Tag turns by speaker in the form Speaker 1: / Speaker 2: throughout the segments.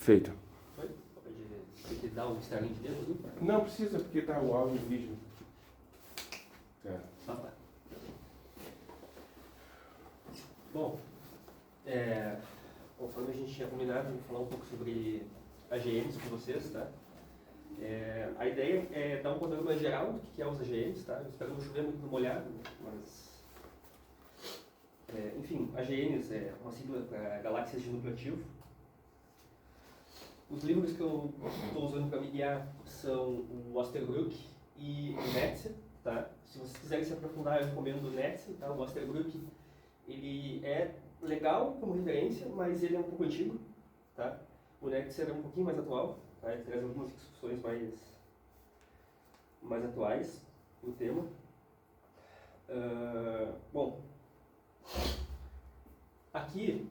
Speaker 1: Feito.
Speaker 2: Oi? Tem que dar um estalinho de dedo ali?
Speaker 1: Não precisa, porque tá o áudio e o vídeo. É.
Speaker 2: Ah, tá. Bom, conforme a gente tinha combinado, vou falar um pouco sobre AGMs com vocês, tá? A ideia é dar um panorama geral do que é os AGMs, tá? Eu espero não chover muito no molhado, mas... enfim, AGMs é uma sigla para galáxias de núcleo ativo. Os livros que eu estou usando para me guiar são o Osterbrook e o Netzer, tá? Se vocês quiserem se aprofundar, eu recomendo o Netzer, tá? O Osterbrook, ele é legal como referência, mas ele é um pouco antigo, tá? O Netzer é um pouquinho mais atual, tá? Ele traz algumas discussões mais atuais no tema. Bom, aqui,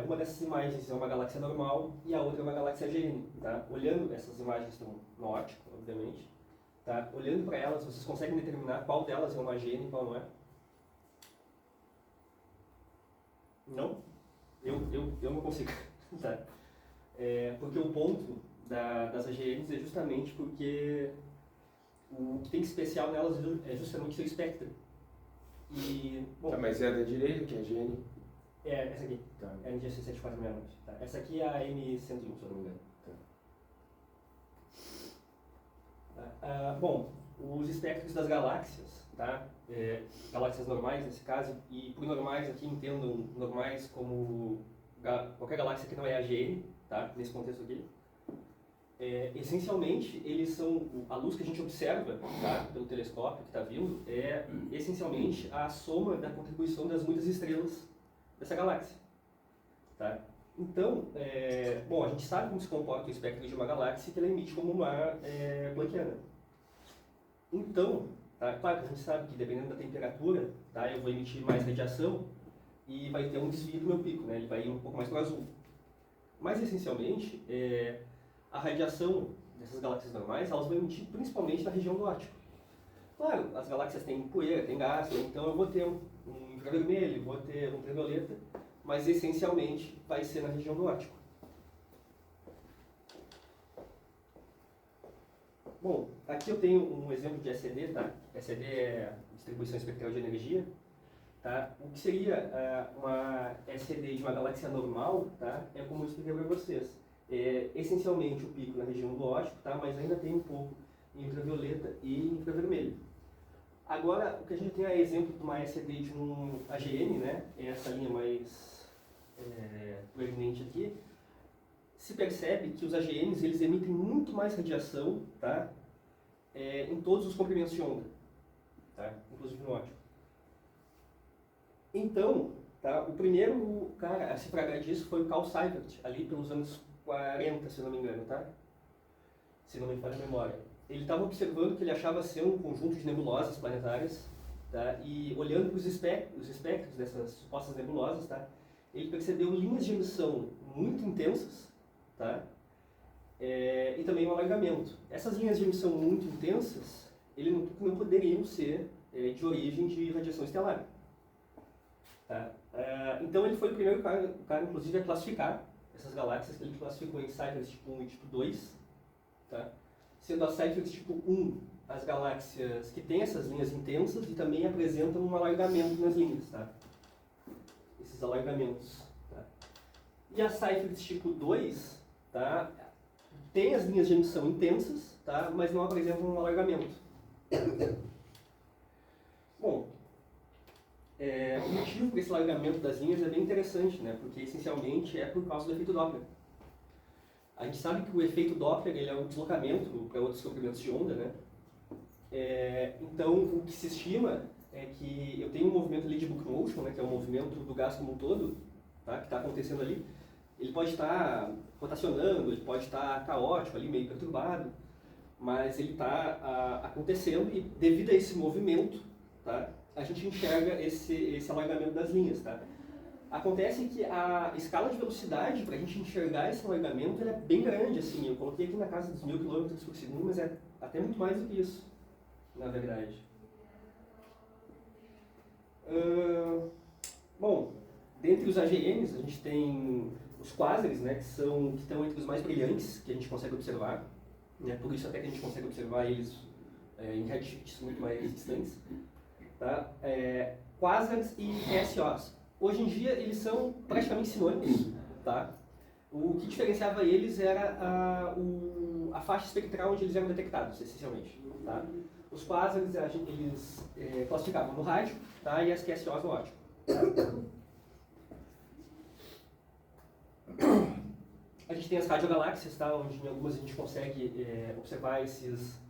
Speaker 2: uma dessas imagens é uma galáxia normal e a outra é uma galáxia AGN, tá? Olhando, essas imagens estão no óptico, obviamente, tá? Olhando para elas, vocês conseguem determinar qual delas é uma AGN e qual não é? Não? Eu não consigo, tá? Porque o ponto das AGNs é justamente porque o que tem de especial nelas é justamente seu espectro. E, bom,
Speaker 1: Tá, mas é da direita que é a GN?
Speaker 2: Essa aqui.
Speaker 1: Tá.
Speaker 2: É a NGC 7469. Tá? Essa aqui é a M101, se eu não me engano. Tá? Bom, os espectros das galáxias, tá? Galáxias normais nesse caso, e por normais aqui entendam normais como qualquer galáxia que não é AGN, tá? Nesse contexto aqui. Essencialmente, eles são a luz que a gente observa, tá? Pelo telescópio que está vindo, é essencialmente a soma da contribuição das muitas estrelas dessa galáxia. Tá? Então, bom, a gente sabe como se comporta o espectro de uma galáxia que ela emite como uma planckiana. Então, tá? Claro que a gente sabe que dependendo da temperatura, tá? Eu vou emitir mais radiação e vai ter um desvio do meu pico, né? Ele vai ir um pouco mais para o azul. Mas, essencialmente, a radiação dessas galáxias normais, elas vão emitir principalmente na região do óptico. Claro, as galáxias têm poeira, têm gás, né? Então eu vou ter um infravermelho, vou ter um ultravioleta, mas essencialmente vai ser na região do óptico. Bom, aqui eu tenho um exemplo de SED, tá? SED é distribuição espectral de energia. Tá? O que seria uma SED de uma galáxia normal, tá? É como eu expliquei para vocês. Essencialmente o pico na região do óptico, tá? Mas ainda tem um pouco em ultravioleta e infravermelho. Agora, o que a gente tem é exemplo de uma SED de um AGN, né? É essa linha mais proeminente aqui. Se percebe que os AGNs eles emitem muito mais radiação, tá? Em todos os comprimentos de onda, tá? Inclusive no óptico. Então, tá? O primeiro cara a se pragar disso foi o Carl Seibert, ali pelos anos 40, se não me engano, tá? Se não me falha a memória. Ele estava observando que ele achava ser um conjunto de nebulosas planetárias, tá? E olhando para os espectros dessas supostas nebulosas, tá? Ele percebeu linhas de emissão muito intensas, tá? E também um alargamento. Essas linhas de emissão muito intensas, ele não poderiam ser de origem de radiação estelar. Tá? Então ele foi o primeiro cara, inclusive, a classificar essas galáxias, que ele classificou em Seyfert tipo 1 e tipo 2, tá? Sendo a Seyfert tipo 1 as galáxias que têm essas linhas intensas e também apresentam um alargamento nas linhas, tá? Esses alargamentos. Tá? E a Seyfert tipo 2, tá? Tem as linhas de emissão intensas, tá? Mas não apresentam um alargamento. Bom, o motivo para esse alargamento das linhas é bem interessante, né? Porque essencialmente é por causa do efeito Doppler. A gente sabe que o efeito Doppler ele é um deslocamento para outros comprimentos de onda, né? Então, o que se estima é que eu tenho um movimento ali de book motion, né? Que é o movimento do gás como um todo, tá? Que está acontecendo ali. Ele pode estar rotacionando, ele pode estar caótico ali, meio perturbado, mas ele está acontecendo e devido a esse movimento, tá? A gente enxerga esse alargamento das linhas, tá? Acontece que a escala de velocidade para a gente enxergar esse alargamento ela é bem grande, assim. Eu coloquei aqui na casa dos 1000 km por segundo, mas é até muito mais do que isso, na verdade. Bom, dentre os AGNs, a gente tem os quásares, né, que estão entre os mais brilhantes que a gente consegue observar, né, por isso até que a gente consegue observar eles em redshifts muito mais distantes, tá? Quásares e QSOs. Hoje em dia eles são praticamente sinônimos, tá? O que diferenciava eles era a faixa espectral onde eles eram detectados, essencialmente, tá? Os quásares eles classificavam no rádio, tá? E as QSOs no óptico. A gente tem as radiogaláxias, tá? Onde em algumas a gente consegue observar esses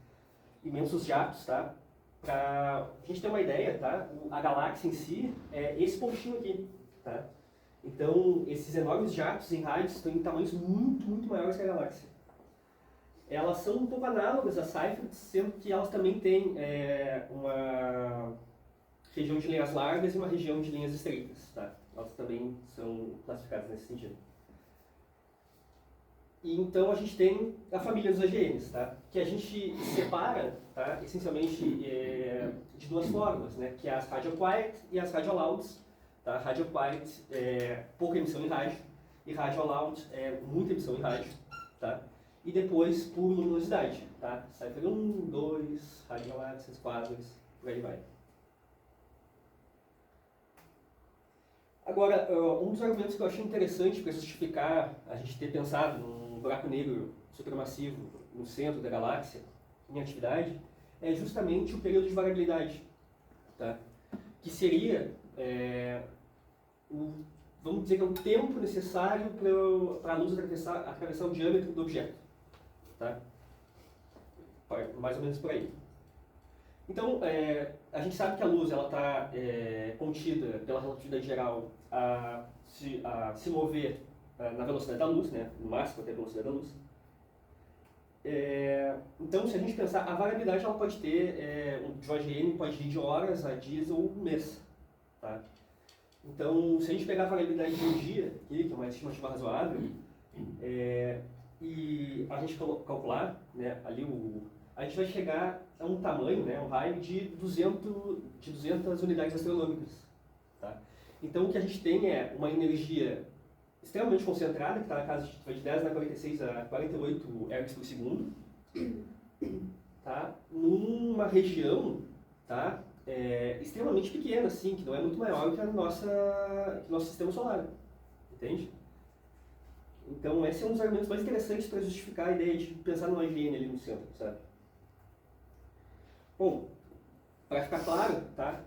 Speaker 2: imensos jatos, tá? Para a gente ter uma ideia, tá? A galáxia em si é esse pontinho aqui, tá? Então, esses enormes jatos em rádios têm tamanhos muito, muito maiores que a galáxia. Elas são um pouco análogas a Seyfert, sendo que elas também têm uma região de linhas largas e uma região de linhas estreitas, tá? Elas também são classificadas nesse sentido. E então a gente tem a família dos AGNs, tá? Que a gente separa, tá? Essencialmente de duas formas, né? Que é as radio quiet e as radio louds. Tá? Radio quiet é pouca emissão em rádio e radio loud é muita emissão em rádio, tá? E depois por luminosidade, tá? Cipher 1, 2, radiogaláxias, quadros, por aí vai. Agora, um dos argumentos que eu achei interessante para justificar a gente ter pensado num buraco negro supermassivo no centro da galáxia, em atividade, é justamente o período de variabilidade, tá? Que seria, vamos dizer, que é o tempo necessário para a luz atravessar o diâmetro do objeto, tá? Mais ou menos por aí. Então, a gente sabe que a luz está contida pela relatividade geral a se mover na velocidade da luz, né, no máximo até a velocidade da luz. Então, se a gente pensar, a variabilidade ela pode ter, de OGN pode ir de horas a dias ou mês. Tá? Então, se a gente pegar a variabilidade de um dia, que é uma estimativa razoável, e a gente calcular, né, ali a gente vai chegar a um tamanho, né, um raio de 200 unidades astronômicas. Tá? Então, o que a gente tem é uma energia extremamente concentrada, que está na casa de 10 na 46 a 48 ergs por segundo, tá? Numa região, tá? Extremamente pequena, assim, que não é muito maior que o nosso sistema solar, entende? Então, esse é um dos argumentos mais interessantes para justificar a ideia de pensar numa AGN ali no centro, sabe? Bom, para ficar claro, tá?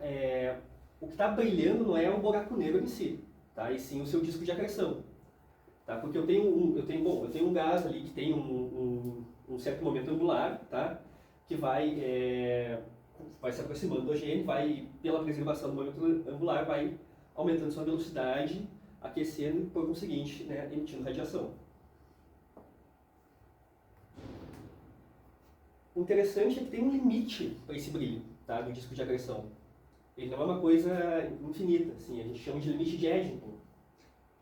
Speaker 2: O que está brilhando não é o buraco negro em si, tá? E sim o seu disco de acreção, tá? Porque eu tenho um gás ali que tem um certo momento angular, tá? Que vai se aproximando do OGN, vai, pela preservação do momento angular, vai aumentando sua velocidade, aquecendo e, por conseguinte, né, emitindo radiação. O interessante é que tem um limite para esse brilho, tá, do disco de acreção. Ele não é uma coisa infinita, assim, a gente chama de limite de Eddington,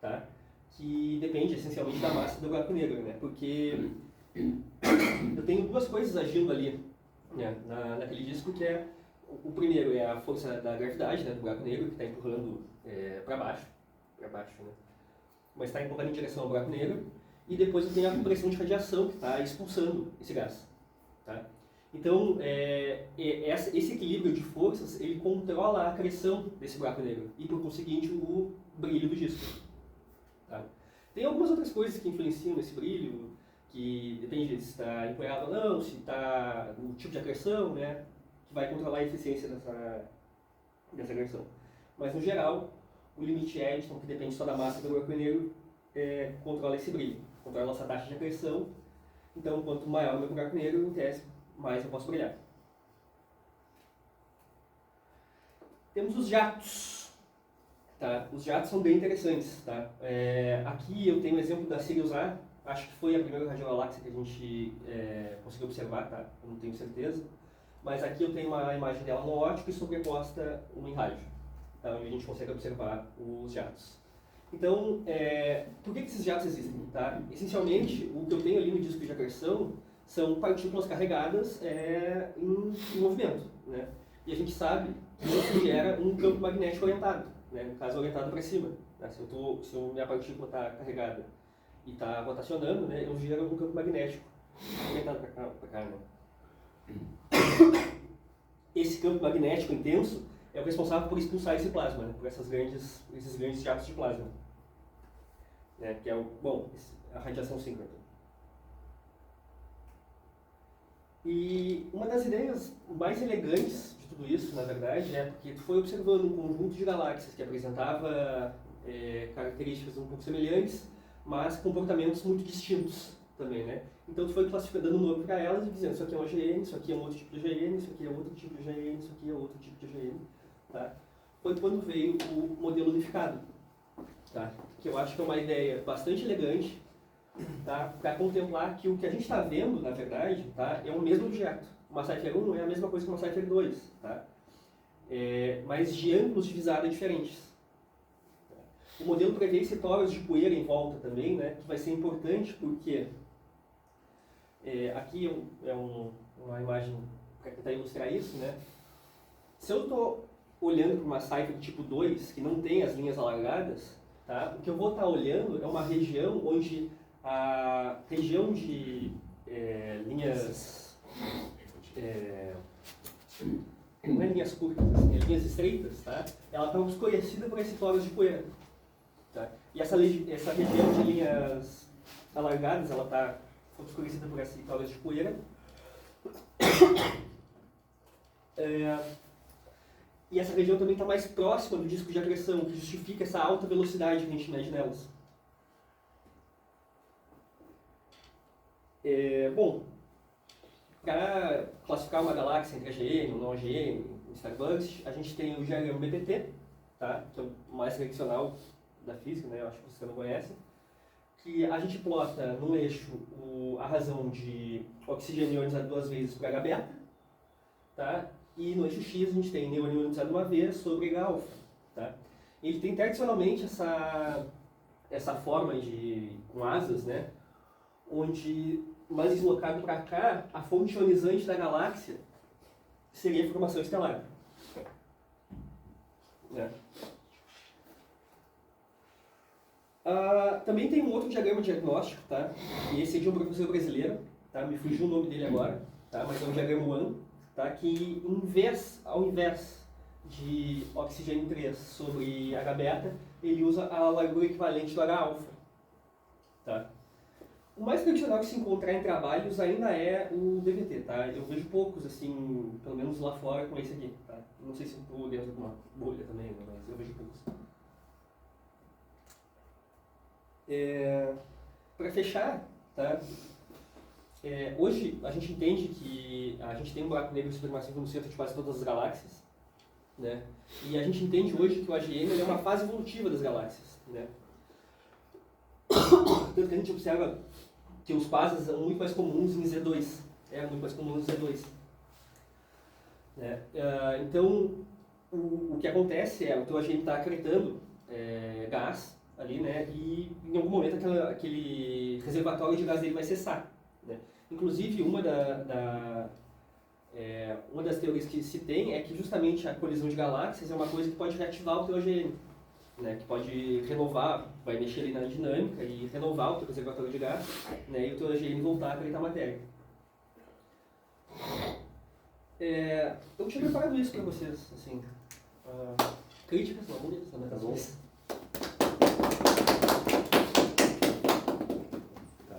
Speaker 2: tá? Que depende essencialmente da massa do buraco negro, né? Porque eu tenho duas coisas agindo ali, né, naquele disco, que é o primeiro é a força da gravidade, né, do buraco negro, que está empurrando para baixo, né? Mas está empurrando em direção ao buraco negro, e depois eu tenho a pressão de radiação que está expulsando esse gás, tá? Então, esse equilíbrio de forças, ele controla a acreção desse buraco negro e, por conseguinte, o brilho do disco. Tá? Tem algumas outras coisas que influenciam esse brilho, que depende se está empoeirado ou não, se está no tipo de acreção, né, que vai controlar a eficiência dessa acreção. Mas, no geral, o limite Eddington, que depende só da massa do buraco negro, controla esse brilho, controla a nossa taxa de acreção. Então, quanto maior o meu buraco negro, em tese, mais eu posso brilhar. Temos os jatos. Tá? Os jatos são bem interessantes. Tá? Aqui eu tenho o exemplo da Sirius A, acho que foi a primeira radiogaláxia que a gente conseguiu observar, tá? Eu não tenho certeza. Mas aqui eu tenho uma imagem dela no óptico e sobreposta uma em rádio, tá? Onde a gente consegue observar os jatos. Então, por que esses jatos existem? Tá? Essencialmente, o que eu tenho ali no disco de acreção são partículas carregadas em movimento, né? E a gente sabe que isso gera um campo magnético orientado, né? No caso, orientado para cima. né? Se minha partícula está carregada e está rotacionando, né, eu gero um campo magnético orientado para cá, né? Esse campo magnético intenso é o responsável por expulsar esse plasma, né, por esses grandes jatos de plasma, né, que é a radiação síncrona. E uma das ideias mais elegantes de tudo isso, na verdade, é porque tu foi observando um conjunto de galáxias que apresentava características um pouco semelhantes, mas comportamentos muito distintos também, né? Então tu foi classificando, dando nome para elas e dizendo isso aqui é um AGN, isso aqui é um outro tipo de AGN, isso aqui é outro tipo de AGN, isso aqui é outro tipo de AGN, tá? Foi quando veio o modelo unificado, tá? Que eu acho que é uma ideia bastante elegante, tá? Para contemplar que o que a gente está vendo, na verdade, tá? É o mesmo objeto. Uma Cypher 1 não é a mesma coisa que uma Cypher 2, tá? Mas de ângulos de visada diferentes. O modelo prevê esse torus de poeira em volta também, né? Que vai ser importante porque aqui uma imagem para tentar ilustrar isso, né? Se eu estou olhando para uma Cypher tipo 2, que não tem as linhas alargadas, tá? O que eu vou estar olhando é uma região onde a região de linhas, não é linhas curtas, assim, linhas estreitas, tá? Ela está obscurecida por esse torus de poeira, tá? E essa região de linhas alargadas, ela está obscurecida por esse torus de poeira. E essa região também está mais próxima do disco de acreção, que justifica essa alta velocidade que a gente mede nelas. Bom, para classificar uma galáxia entre AGN ou não AGN, em Starbucks, a gente tem o diagrama BPT, tá? Que é o mais tradicional da física, né? Eu acho que vocês não conhecem. Que a gente plota no eixo a razão de oxigênio ionizado 2 vezes por H beta, tá? E no eixo X a gente tem neônio ionizado 1 vez sobre H alfa, tá? Ele tem tradicionalmente essa forma com asas, né? Onde, mais deslocado para cá, a fonte ionizante da galáxia seria a formação estelar, né? Também tem um outro diagrama diagnóstico, tá? E esse é de um professor brasileiro, tá? Me fugiu o nome dele agora, tá? Mas é um diagrama One, tá? Que ao invés de oxigênio 3 sobre H beta, ele usa a largura equivalente do H alfa, tá? O mais tradicional que se encontrar em trabalhos ainda é o DVT, tá? Eu vejo poucos, assim, pelo menos lá fora, com esse aqui, tá? Não sei se estou dentro de uma bolha também, né? Mas eu vejo poucos. Para fechar, tá? Hoje a gente entende que a gente tem um buraco negro supermassivo no centro de quase todas as galáxias, né? E a gente entende hoje que o AGN é uma fase evolutiva das galáxias, né? Tanto que a gente observa que os quasars são muito mais comuns em Z2, muito mais comuns em Z2. Né? Então, o que acontece é o teu AGN está acretando gás ali, né? E em algum momento aquele reservatório de gás dele vai cessar, né? Inclusive, uma das teorias que se tem é que justamente a colisão de galáxias é uma coisa que pode reativar o teu AGN, né? Que pode renovar, vai mexer ali na dinâmica e renovar o teu reservatório de gás, né? E o teu AGN voltar a acreditar matéria. Eu tinha preparado isso para vocês, assim, críticas, lamúrias, lamentações.
Speaker 1: Tá.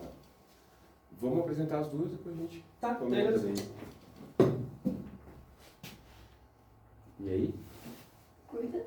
Speaker 1: Vamos apresentar as duas, depois a gente
Speaker 2: comenta
Speaker 1: aí. E aí?
Speaker 3: Cuida.